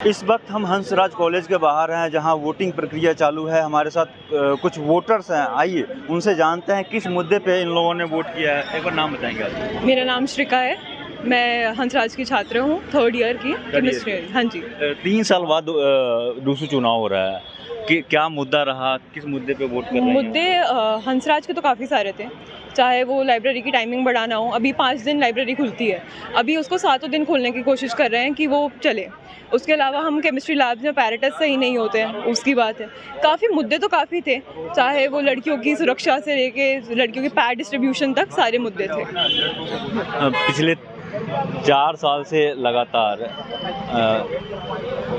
इस वक्त हम हंसराज कॉलेज के बाहर हैं जहां वोटिंग प्रक्रिया चालू है। हमारे साथ कुछ वोटर्स हैं, आइए उनसे जानते हैं किस मुद्दे पे इन लोगों ने वोट किया है। एक बार नाम बताएंगे आप? मेरा नाम श्रिका है, मैं हंसराज की छात्र हूँ, थर्ड ईयर की केमिस्ट्री। हाँ जी। 3 साल बाद दूसरा चुनाव हो रहा है कि क्या मुद्दा रहा, किस मुद्दे पे वोट कर रहे हैं? मुद्दे हंसराज के तो काफ़ी सारे थे, चाहे वो लाइब्रेरी की टाइमिंग बढ़ाना हो। अभी 5 दिन लाइब्रेरी खुलती है, अभी उसको 7 दिन खोलने की कोशिश कर रहे हैं कि वो चले। उसके अलावा हम केमिस्ट्री लैब्स में पैरेटस सही नहीं होते हैं, उसकी बात है। काफ़ी मुद्दे तो काफ़ी थे, चाहे वो लड़कियों की सुरक्षा से लेके लड़कियों के पैड डिस्ट्रीब्यूशन तक सारे मुद्दे थे। पिछले 4 साल से लगातार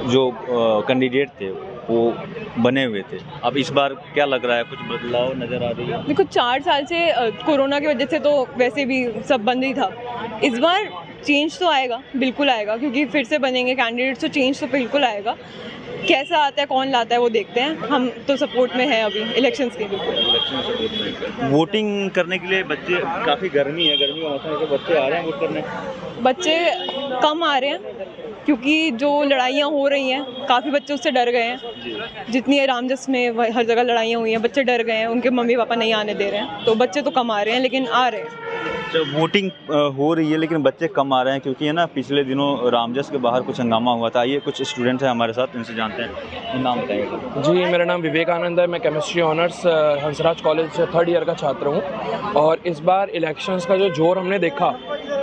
जो कैंडिडेट थे वो बने हुए थे। अब इस बार क्या लग रहा है, कुछ बदलाव नज़र आ रही है? देखो 4 साल से कोरोना की वजह से तो वैसे भी सब बंद ही था। इस बार चेंज तो आएगा, बिल्कुल आएगा, क्योंकि फिर से बनेंगे कैंडिडेट्स, तो चेंज तो बिल्कुल आएगा। कैसा आता है, कौन लाता है, वो देखते हैं। हम तो सपोर्ट में हैं अभी इलेक्शंस के। बिल्कुल वोटिंग करने के लिए बच्चे, काफ़ी गर्मी है, गर्मी का मौसम है, तो बच्चे आ रहे हैं वोट करने? बच्चे कम आ रहे हैं क्योंकि जो लड़ाइयाँ हो रही हैं, काफ़ी बच्चे उससे डर गए हैं। जितनी रामजस में हर जगह लड़ाइयाँ हुई हैं, बच्चे डर गए हैं, उनके मम्मी पापा नहीं आने दे रहे हैं, तो बच्चे तो कम आ रहे हैं, लेकिन आ रहे हैं। तो वोटिंग हो रही है लेकिन बच्चे कम आ रहे हैं क्योंकि है ना, पिछले दिनों रामजस के बाहर कुछ हंगामा हुआ था। ये कुछ स्टूडेंट्स हैं हमारे साथ, इनसे जानते हैं। नाम बताइए। जी, मेरा नाम विवेकानंद है, मैं chemistry honours Hansraj college third year का छात्र हूँ। और इस बार इलेक्शंस का जो जोर हमने देखा,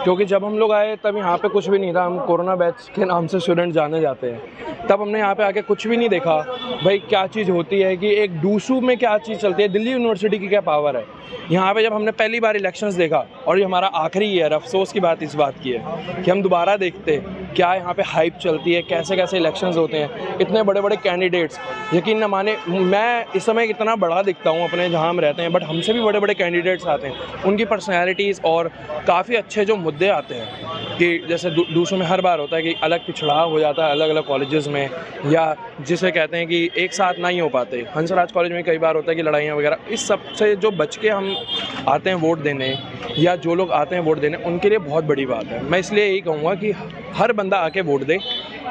क्योंकि जब हम लोग आए तब यहाँ पे कुछ भी नहीं था, हम कोरोना बैच के नाम से स्टूडेंट जाने जाते हैं, तब हमने यहाँ पे आके कुछ भी नहीं देखा भाई क्या चीज़ होती है, कि एक डूसू में क्या चीज़ चलती है, दिल्ली यूनिवर्सिटी की क्या पावर है। यहाँ पे जब हमने पहली बार इलेक्शंस देखा, और ये हमारा आखिरी ईयर, अफसोस की बात इस बात की है कि हम दोबारा देखते क्या यहाँ पे हाइप चलती है, कैसे कैसे इलेक्शंस होते हैं, इतने बड़े बड़े कैंडिडेट्स। यकीन न माने, मैं इस समय इतना बड़ा दिखता हूँ अपने जहाँ हम रहते हैं, बट हमसे भी बड़े बड़े कैंडिडेट्स आते हैं, उनकी पर्सनैलिटीज़ और काफ़ी अच्छे जो मुद्दे आते हैं, कि जैसे दूसरों में हर बार होता है कि अलग पिछड़ाव हो जाता है अलग अलग कॉलेजेस में, या जिसे कहते हैं कि एक साथ नहीं हो पाते। हंसराज कॉलेज में कई बार होता है कि लड़ाइयाँ वगैरह। इस सब से जो बच के हम आते हैं वोट देने, या जो लोग आते हैं वोट देने, उनके लिए बहुत बड़ी बात है। मैं इसलिए यही कहूँगा कि हर बंदा आके वोट दे,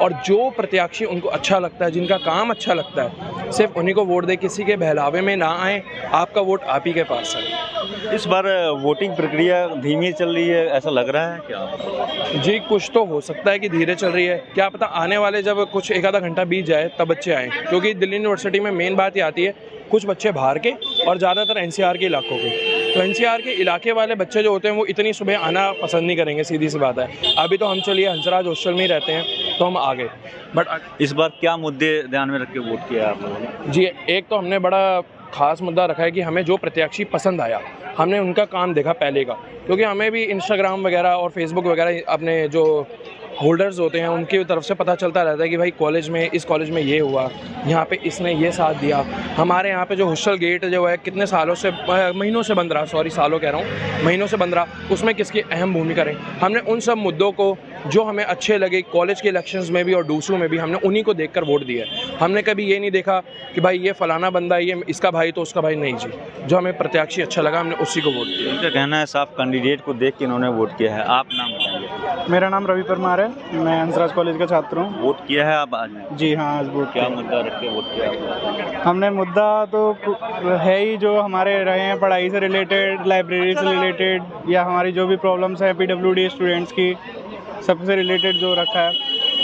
और जो प्रत्याशी उनको अच्छा लगता है, जिनका काम अच्छा लगता है, सिर्फ उन्हीं को वोट दे, किसी के बहलावे में ना आए। आपका वोट आप ही के पास है। इस बार वोटिंग प्रक्रिया धीमी चल रही है, ऐसा लग रहा है क्या? जी, कुछ तो हो सकता है कि धीरे चल रही है, क्या पता आने वाले जब कुछ एक आधा घंटा बीत जाए तब बच्चे आएँ, क्योंकि दिल्ली यूनिवर्सिटी में मेन बात ये आती है, कुछ बच्चे बाहर के और ज़्यादातर एनसीआर के इलाकों के। तो एनसीआर के इलाके वाले बच्चे जो होते हैं वो इतनी सुबह आना पसंद नहीं करेंगे, सीधी सी बात है। अभी तो हम चलिए हंसराज हॉस्टल में ही रहते हैं, तो हम आ गए। बट इस बार क्या मुद्दे ध्यान में रख के वोट किया आप लोगों ने? जी, एक तो हमने बड़ा खास मुद्दा रखा है कि हमें जो प्रत्याशी पसंद आया, हमने उनका काम देखा पहले का, क्योंकि हमें भी इंस्टाग्राम वगैरह और फेसबुक वगैरह अपने जो होल्डर्स होते हैं उनकी तरफ से पता चलता रहता है कि भाई कॉलेज में, इस कॉलेज में ये हुआ, यहाँ पे इसने ये साथ दिया। हमारे यहाँ पे जो हॉस्टल गेट जो है कितने सालों से, महीनों से बंद रहा, सॉरी सालों कह रहा हूँ, महीनों से बंद रहा, उसमें किसकी अहम भूमिका रही। हमने उन सब मुद्दों को जो हमें अच्छे लगे कॉलेज के इलेक्शंस में भी और दूसरों में भी, हमने उन्हीं को देखकर वोट दिया। हमने कभी ये नहीं देखा कि भाई ये फलाना बंदा, ये इसका भाई तो उसका भाई, नहीं जी। जो हमें प्रत्याशी अच्छा लगा हमने उसी को वोट दिया। उनका कहना है साफ कैंडिडेट को देख के इन्होंने वोट किया है। आप नाम बताइए। मेरा नाम रवि परमार है, मैं हंसराज कॉलेज का छात्र हूँ। वोट किया है आप आज? जी हाँ, आज वोट क्या किया। मुद्दा रख के वोट किया? हमने मुद्दा तो है ही जो हमारे रहे हैं, पढ़ाई से रिलेटेड, लाइब्रेरी से रिलेटेड, या हमारी जो भी प्रॉब्लम्स हैं पीडब्ल्यूडी स्टूडेंट्स की, सबसे रिलेटेड जो रखा है।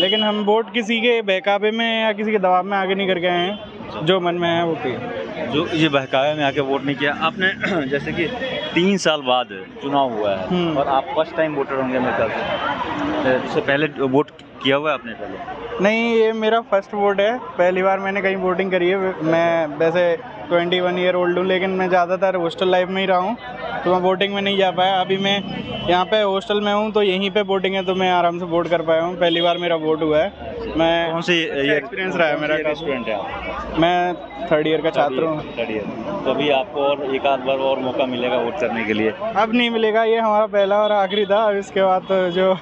लेकिन हम वोट किसी के बहकावे में या किसी के दबाव में आगे नहीं करके आए हैं, जो मन में है वो किया। जो ये बहकावे में आके वोट नहीं किया आपने? जैसे कि 3 साल बाद चुनाव हुआ है और आप फर्स्ट टाइम वोटर होंगे मेरे ख्याल से। इससे पहले वोट किया हुआ है आपने पहले? नहीं, ये मेरा फर्स्ट वोट है, पहली बार मैंने कहीं वोटिंग करी है। मैं वैसे 21 ईयर ओल्ड हूँ, लेकिन मैं ज़्यादातर हॉस्टल लाइफ में ही रहा हूँ, तो मैं वोटिंग में नहीं जा पाया। अभी मैं यहाँ पे हॉस्टल में हूँ, तो यहीं पे वोटिंग है, तो मैं आराम से वोट कर पाया हूँ। पहली बार मेरा वोट हुआ है। मैं कौन से ये एक्सपीरियंस रहा है मेरा? स्टूडेंट है आप? मैं थर्ड ईयर का छात्र हूँ। Third year. तो अभी आपको और एक आध बार और मौका मिलेगा वोट करने के लिए? अब नहीं मिलेगा, ये हमारा पहला और आखिरी था। अब इसके बाद तो जो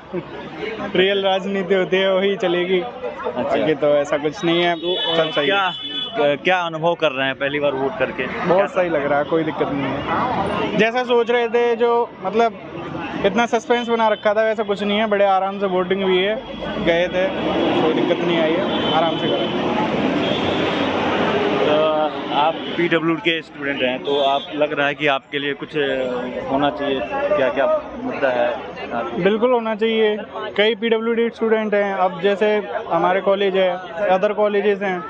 रियल राजनीति होती है वही चलेगी। बाकी तो ऐसा कुछ नहीं है, सब सही है। क्या अनुभव कर रहे हैं पहली बार वोट करके? बहुत सही लग रहा है, कोई दिक्कत नहीं है। जैसा सोच रहे थे, जो मतलब इतना सस्पेंस बना रखा था, वैसा कुछ नहीं है, बड़े आराम से वोटिंग हुई है, गए थे, कोई दिक्कत नहीं आई है, आराम से करा। आप PWD के स्टूडेंट हैं, तो आप लग रहा है कि आपके लिए कुछ होना चाहिए, क्या क्या मुद्दा है? बिल्कुल होना चाहिए। कई PWD स्टूडेंट हैं, अब जैसे हमारे कॉलेज है, अदर कॉलेजेस हैं,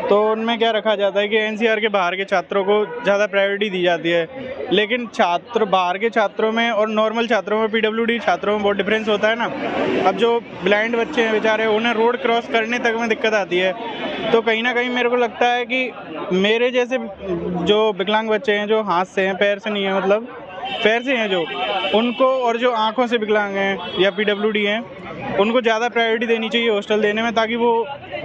तो उनमें क्या रखा जाता है कि NCR के बाहर के छात्रों को ज़्यादा प्रायोरिटी दी जाती है, लेकिन छात्र बाहर के छात्रों में और नॉर्मल छात्रों में, PWD छात्रों में बहुत डिफरेंस होता है ना। अब जो ब्लाइंड बच्चे हैं बेचारे, उन्हें रोड क्रॉस करने तक में दिक्कत आती है, तो कहीं ना कहीं मेरे को लगता है कि मेरे जैसे जो विकलांग बच्चे हैं, जो हाथ से हैं, पैर से नहीं है, मतलब पैर से हैं जो, उनको, और जो आँखों से विकलांग हैं या PWD हैं, उनको ज़्यादा प्रायोरिटी देनी चाहिए हॉस्टल देने में, ताकि वो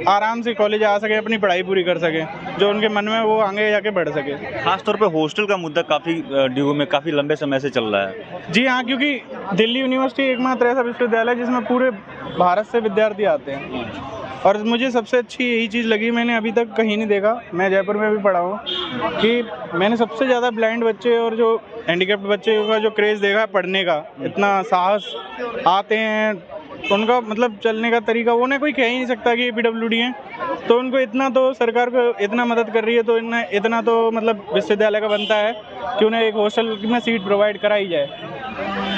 आराम से कॉलेज आ सके, अपनी पढ़ाई पूरी कर सकें, जो उनके मन में वो आगे जाके बढ़ सके। खासतौर पे हॉस्टल का मुद्दा काफ़ी ड्यू में काफ़ी लंबे समय से चल रहा है। जी हाँ, क्योंकि दिल्ली यूनिवर्सिटी एकमात्र ऐसा विश्वविद्यालय है जिसमें पूरे भारत से विद्यार्थी आते हैं, और मुझे सबसे अच्छी यही चीज़ लगी, मैंने अभी तक कहीं नहीं देखा, मैं जयपुर में भी पढ़ा हूँ, कि मैंने सबसे ज़्यादा ब्लाइंड बच्चे और जो हैंडीकैप्ड बच्चे का जो क्रेज़ देखा है पढ़ने का, इतना साहस, आते हैं, उनका मतलब चलने का तरीका, उन्हें कोई कह ही नहीं सकता कि ये PWD हैं, तो उनको इतना तो सरकार को इतना मदद कर रही है, तो इतना तो मतलब विश्वविद्यालय का बनता है कि उन्हें एक हॉस्टल में सीट प्रोवाइड कराई जाए।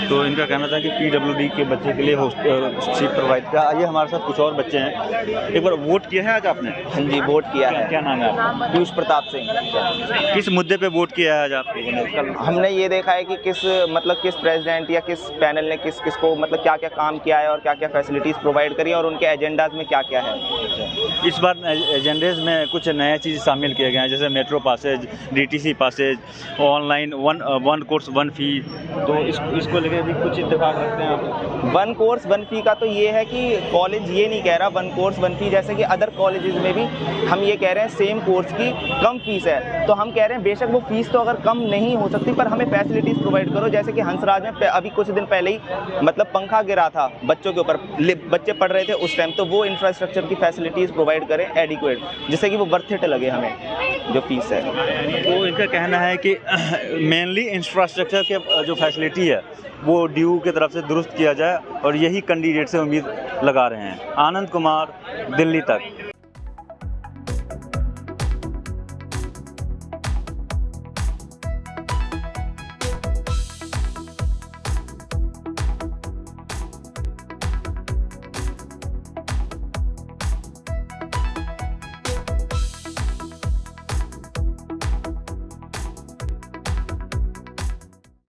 तो इनका कहना था कि PWD के बच्चे के लिए सीट प्रोवाइड किया। आइए, हमारे साथ कुछ और बच्चे हैं। एक बार वोट किया है आज आपने? हाँ जी, वोट किया है। क्या नाम है आपका? पीयूष प्रताप सिंह। किस मुद्दे पे वोट किया है आज आप लोगों ने? हमने ये देखा है कि किस प्रेसिडेंट या किस पैनल ने किस को मतलब क्या क्या काम किया है और क्या क्या फैसिलिटीज़ प्रोवाइड करी और उनके एजेंडाज में क्या क्या है। इस बार एजेंडेज में कुछ नया चीज़ शामिल किए गए हैं, जैसे metro passes, DTC passes, online one course one fee, तो इसको लेकर भी कुछ इत्तेफाक रखते हैं आप? वन कोर्स वन फी का तो ये है कि कॉलेज ये नहीं कह रहा वन कोर्स वन फी, जैसे कि अदर कॉलेजेस में भी हम ये कह रहे हैं सेम कोर्स की कम फीस है, तो हम कह रहे हैं बेशक वो फीस तो अगर कम नहीं हो सकती, पर हमें फैसिलिटीज़ प्रोवाइड करो। जैसे कि हंसराज में अभी कुछ दिन पहले ही मतलब पंखा गिरा था बच्चों के ऊपर, बच्चे पढ़ रहे थे उस टाइम, तो वो इंफ्रास्ट्रक्चर की फैसिलिटीज़ प्रोवाइड करें एडिक्वेट, जिससे कि वो वर्थ इट लगे हमें जो फीस है। तो इनका कहना है कि मेनली इंफ्रास्ट्रक्चर के जो फैसिलिटी है वो DU की तरफ से दुरुस्त किया जाए, और यही कैंडिडेट से उम्मीद लगा रहे हैं। आनंद कुमार, दिल्ली तक।